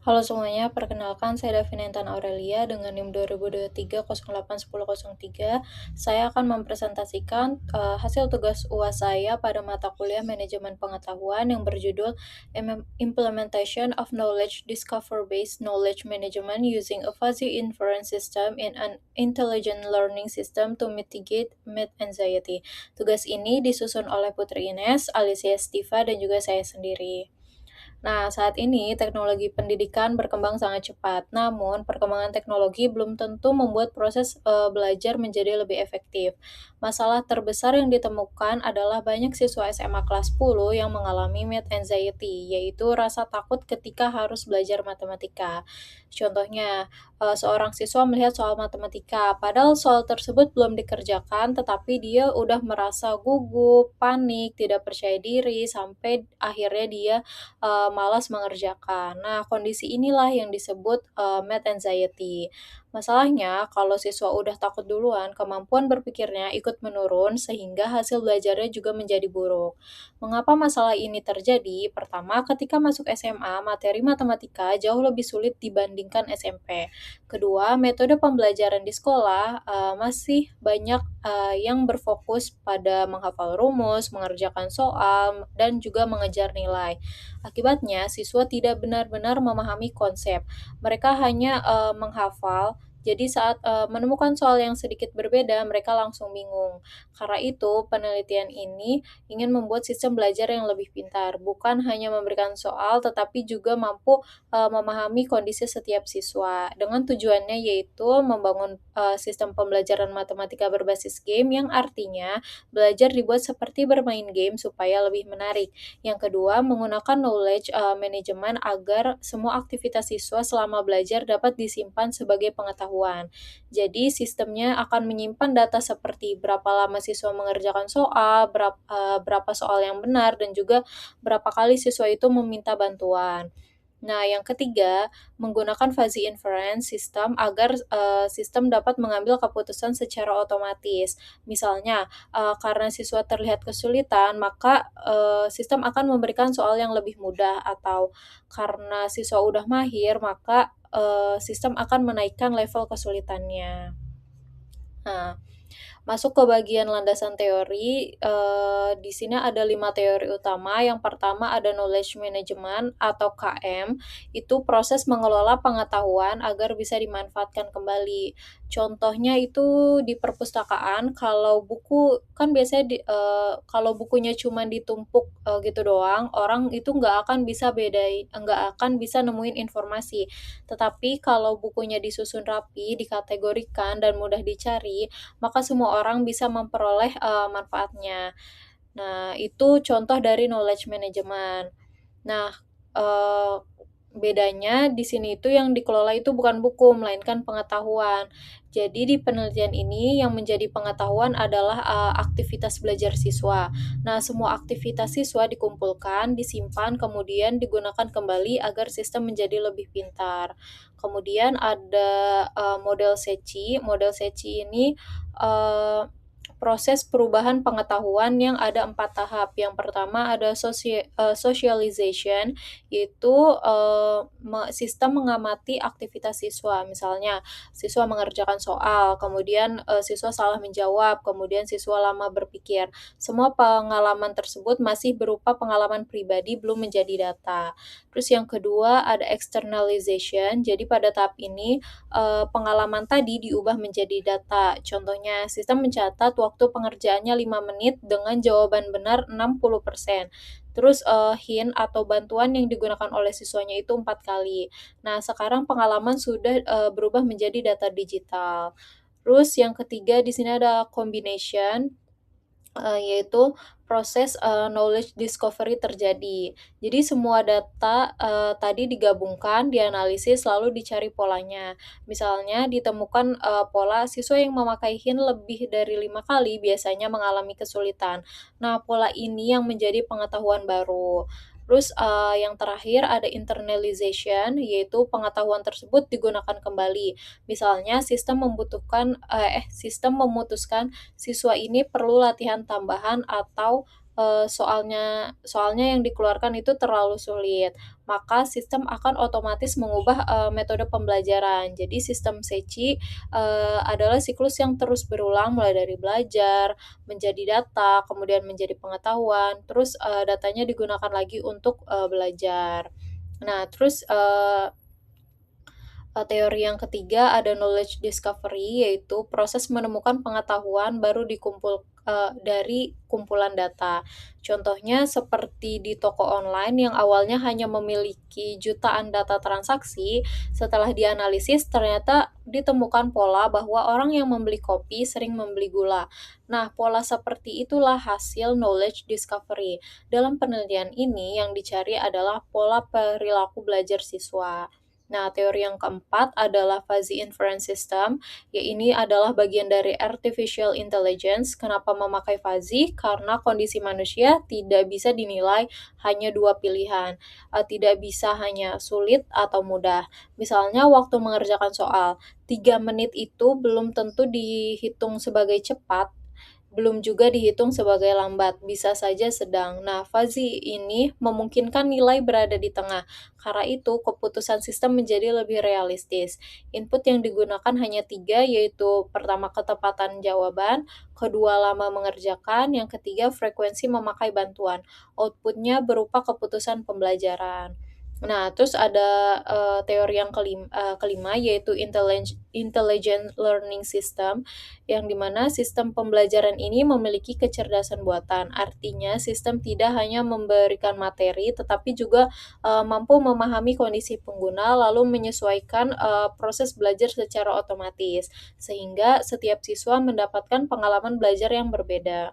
Halo semuanya, perkenalkan saya Davina Intan Aurelia dengan NIM 2023 Saya akan mempresentasikan hasil tugas UAS saya pada mata kuliah Manajemen Pengetahuan yang berjudul Implementation of Knowledge Discover-Based Knowledge Management Using a Fuzzy Inference System in an Intelligent Learning System to Mitigate Math Anxiety. Tugas ini disusun oleh Putri Ines, Alicia Stiva, dan juga saya sendiri. Nah, saat ini teknologi pendidikan berkembang sangat cepat, namun perkembangan teknologi belum tentu membuat proses belajar menjadi lebih efektif. Masalah terbesar yang ditemukan adalah banyak siswa SMA kelas 10 yang mengalami math anxiety, yaitu rasa takut ketika harus belajar matematika. Contohnya, seorang siswa melihat soal matematika, padahal soal tersebut belum dikerjakan, tetapi dia udah merasa gugup, panik, tidak percaya diri, sampai akhirnya dia malas mengerjakan. Nah, kondisi inilah yang disebut, math anxiety. Masalahnya, kalau siswa udah takut duluan, kemampuan berpikirnya ikut menurun sehingga hasil belajarnya juga menjadi buruk. Mengapa masalah ini terjadi? Pertama, ketika masuk SMA, materi matematika jauh lebih sulit dibandingkan SMP. Kedua, metode pembelajaran di sekolah, masih banyak, yang berfokus pada menghafal rumus, mengerjakan soal, dan juga mengejar nilai. Akibatnya, siswa tidak benar-benar memahami konsep. Mereka hanya menghafal, jadi saat menemukan soal yang sedikit berbeda, mereka langsung bingung. Karena itu, penelitian ini ingin membuat sistem belajar yang lebih pintar, bukan hanya memberikan soal, tetapi juga mampu memahami kondisi setiap siswa. Dengan tujuannya yaitu membangun sistem pembelajaran matematika berbasis game yang artinya belajar dibuat seperti bermain game supaya lebih menarik. Yang kedua, menggunakan knowledge management agar semua aktivitas siswa selama belajar dapat disimpan sebagai pengetahuan. Jadi, sistemnya akan menyimpan data seperti berapa lama siswa mengerjakan soal, berapa soal yang benar, dan juga berapa kali siswa itu meminta bantuan. Nah, yang ketiga, menggunakan fuzzy inference system agar sistem dapat mengambil keputusan secara otomatis. Misalnya, karena siswa terlihat kesulitan, maka sistem akan memberikan soal yang lebih mudah, atau karena siswa udah mahir, maka sistem akan menaikkan level kesulitannya. Nah, masuk ke bagian landasan teori, di sini ada 5 teori utama. Yang pertama ada knowledge management atau KM, itu proses mengelola pengetahuan agar bisa dimanfaatkan kembali. Contohnya itu di perpustakaan, kalau buku kan biasanya kalau bukunya cuma ditumpuk, gitu doang, orang itu nggak akan bisa nemuin informasi. Tetapi kalau bukunya disusun rapi, dikategorikan, dan mudah dicari, maka semua orang bisa memperoleh, manfaatnya. Nah, itu contoh dari knowledge management. Nah, eee, bedanya di sini itu yang dikelola itu bukan buku, melainkan pengetahuan. Jadi di penelitian ini yang menjadi pengetahuan adalah, aktivitas belajar siswa. Nah, semua aktivitas siswa dikumpulkan, disimpan, kemudian digunakan kembali agar sistem menjadi lebih pintar. Kemudian ada, model SECI. Model SECI ini, eee proses perubahan pengetahuan yang ada 4 tahap. Yang pertama ada socialization, yaitu, sistem mengamati aktivitas siswa. Misalnya, siswa mengerjakan soal, kemudian, siswa salah menjawab, kemudian siswa lama berpikir. Semua pengalaman tersebut masih berupa pengalaman pribadi, belum menjadi data. Terus yang kedua ada externalization, jadi pada tahap ini, pengalaman tadi diubah menjadi data. Contohnya, sistem mencatat waktu pengerjaannya 5 menit dengan jawaban benar 60%. Terus, hint atau bantuan yang digunakan oleh siswanya itu 4 kali. Nah, sekarang pengalaman sudah, berubah menjadi data digital. Terus yang ketiga di sini ada combination. Yaitu proses, knowledge discovery terjadi. Jadi semua data, tadi digabungkan, dianalisis, lalu dicari polanya. Misalnya ditemukan, pola siswa yang memakai hint lebih dari 5 kali biasanya mengalami kesulitan. Nah, pola ini yang menjadi pengetahuan baru. Terus, yang terakhir ada internalization, yaitu pengetahuan tersebut digunakan kembali. Misalnya sistem memutuskan siswa ini perlu latihan tambahan atau soalnya yang dikeluarkan itu terlalu sulit, maka sistem akan otomatis mengubah, metode pembelajaran. Jadi sistem SECI, adalah siklus yang terus berulang mulai dari belajar, menjadi data, kemudian menjadi pengetahuan, terus, datanya digunakan lagi untuk, belajar. Nah, terus, teori yang ketiga ada knowledge discovery, yaitu proses menemukan pengetahuan baru dari kumpulan data. Contohnya seperti di toko online yang awalnya hanya memiliki jutaan data transaksi, setelah dianalisis ternyata ditemukan pola bahwa orang yang membeli kopi sering membeli gula. Nah, pola seperti itulah hasil knowledge discovery. Dalam penelitian ini yang dicari adalah pola perilaku belajar siswa. Nah, teori yang keempat adalah fuzzy inference system, ini adalah bagian dari artificial intelligence. Kenapa memakai fuzzy? Karena kondisi manusia tidak bisa dinilai hanya dua pilihan, tidak bisa hanya sulit atau mudah. Misalnya waktu mengerjakan soal, 3 menit itu belum tentu dihitung sebagai cepat, belum juga dihitung sebagai lambat, bisa saja sedang. Nah, fuzzy ini memungkinkan nilai berada di tengah. Karena itu, keputusan sistem menjadi lebih realistis. Input yang digunakan hanya 3, yaitu pertama ketepatan jawaban, kedua lama mengerjakan, yang ketiga frekuensi memakai bantuan. Outputnya berupa keputusan pembelajaran. Nah, terus ada teori yang kelima, yaitu intelligent learning system, yang dimana sistem pembelajaran ini memiliki kecerdasan buatan. Artinya, sistem tidak hanya memberikan materi, tetapi juga mampu memahami kondisi pengguna, lalu menyesuaikan proses belajar secara otomatis, sehingga setiap siswa mendapatkan pengalaman belajar yang berbeda.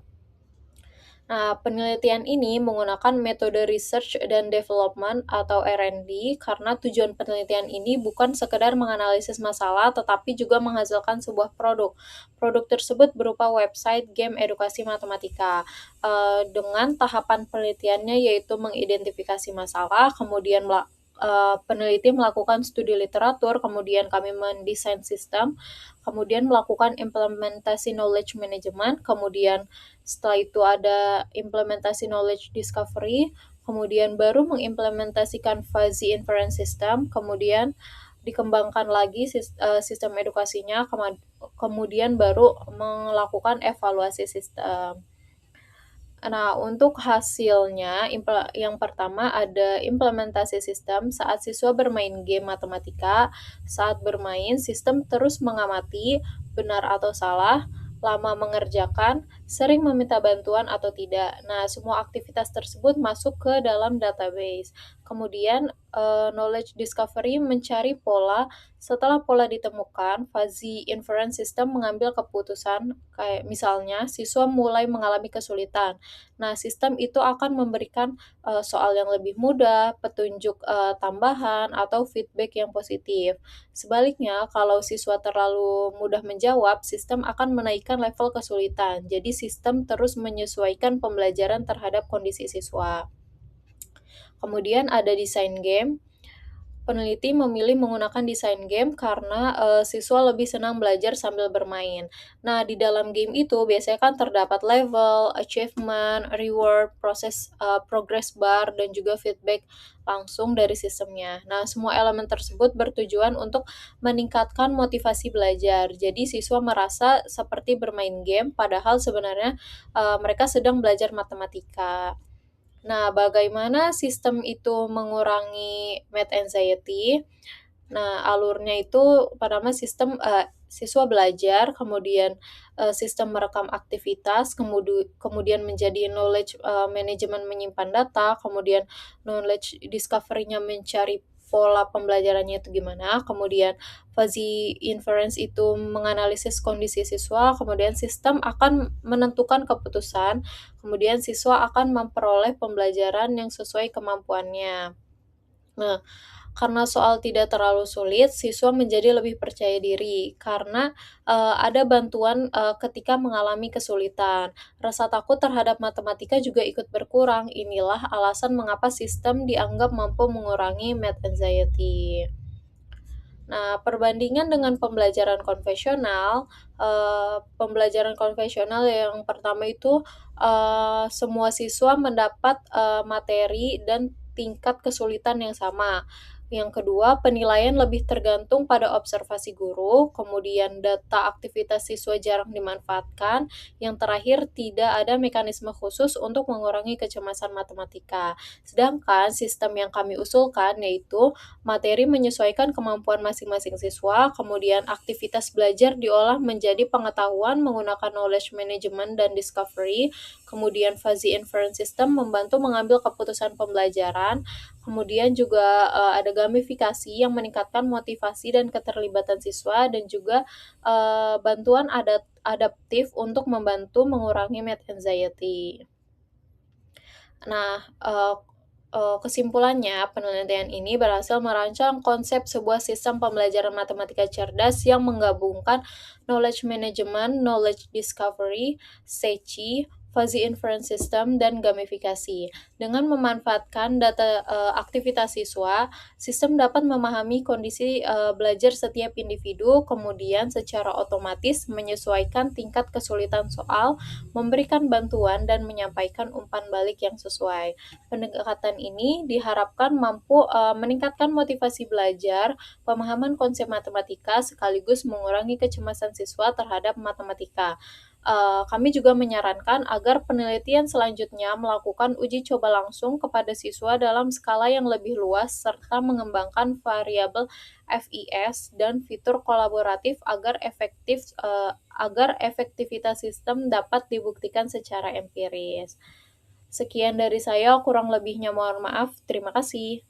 Nah, penelitian ini menggunakan metode research dan development atau R&D karena tujuan penelitian ini bukan sekedar menganalisis masalah, tetapi juga menghasilkan sebuah produk. Produk tersebut berupa website game edukasi matematika. Dengan tahapan penelitiannya yaitu mengidentifikasi masalah, kemudian peneliti melakukan studi literatur, kemudian kami mendesain sistem, kemudian melakukan implementasi knowledge management, kemudian setelah itu ada implementasi knowledge discovery, kemudian baru mengimplementasikan fuzzy inference system, kemudian dikembangkan lagi sistem edukasinya, kemudian baru melakukan evaluasi sistem. Nah, untuk hasilnya, yang pertama ada implementasi sistem saat siswa bermain game matematika. Saat bermain, sistem terus mengamati benar atau salah, lama mengerjakan, sering meminta bantuan atau tidak. Nah, semua aktivitas tersebut masuk ke dalam database. Kemudian, knowledge discovery mencari pola. Setelah pola ditemukan, fuzzy inference system mengambil keputusan, kayak misalnya siswa mulai mengalami kesulitan. Nah, sistem itu akan memberikan, soal yang lebih mudah, petunjuk, tambahan, atau feedback yang positif. Sebaliknya, kalau siswa terlalu mudah menjawab, sistem akan menaikkan level kesulitan. Jadi, sistem terus menyesuaikan pembelajaran terhadap kondisi siswa. Kemudian ada desain game. Peneliti memilih menggunakan desain game karena, siswa lebih senang belajar sambil bermain. Nah, di dalam game itu biasanya kan terdapat level, achievement, reward, progress bar, dan juga feedback langsung dari sistemnya. Nah, semua elemen tersebut bertujuan untuk meningkatkan motivasi belajar. Jadi siswa merasa seperti bermain game, padahal sebenarnya, mereka sedang belajar matematika. Nah, bagaimana sistem itu mengurangi math anxiety? Nah, alurnya itu pertama siswa belajar, kemudian, sistem merekam aktivitas, kemudian menjadi knowledge, management menyimpan data, kemudian knowledge discovery-nya mencari pola pembelajarannya itu gimana, kemudian fuzzy inference itu menganalisis kondisi siswa, kemudian sistem akan menentukan keputusan, kemudian siswa akan memperoleh pembelajaran yang sesuai kemampuannya. Nah, karena soal tidak terlalu sulit, siswa menjadi lebih percaya diri karena, ada bantuan, ketika mengalami kesulitan. Rasa takut terhadap matematika juga ikut berkurang. Inilah alasan mengapa sistem dianggap mampu mengurangi math anxiety. Nah, perbandingan dengan pembelajaran konvensional yang pertama itu, semua siswa mendapat, materi dan tingkat kesulitan yang sama. Yang kedua, penilaian lebih tergantung pada observasi guru, kemudian data aktivitas siswa jarang dimanfaatkan, yang terakhir tidak ada mekanisme khusus untuk mengurangi kecemasan matematika. Sedangkan sistem yang kami usulkan yaitu materi menyesuaikan kemampuan masing-masing siswa, kemudian aktivitas belajar diolah menjadi pengetahuan menggunakan knowledge management dan discovery, kemudian fuzzy inference system membantu mengambil keputusan pembelajaran, kemudian juga ada gamifikasi yang meningkatkan motivasi dan keterlibatan siswa, dan juga bantuan adaptif untuk membantu mengurangi math anxiety. Nah, kesimpulannya, penelitian ini berhasil merancang konsep sebuah sistem pembelajaran matematika cerdas yang menggabungkan knowledge management, knowledge discovery, SECI, fuzzy inference system, dan gamifikasi. Dengan memanfaatkan data aktivitas siswa, sistem dapat memahami kondisi belajar setiap individu, kemudian secara otomatis menyesuaikan tingkat kesulitan soal, memberikan bantuan, dan menyampaikan umpan balik yang sesuai. Pendekatan ini diharapkan mampu meningkatkan motivasi belajar, pemahaman konsep matematika, sekaligus mengurangi kecemasan siswa terhadap matematika. Kami juga menyarankan agar penelitian selanjutnya melakukan uji coba langsung kepada siswa dalam skala yang lebih luas, serta mengembangkan variabel FIS dan fitur kolaboratif agar efektivitas sistem dapat dibuktikan secara empiris. Sekian dari saya, kurang lebihnya mohon maaf. Terima kasih.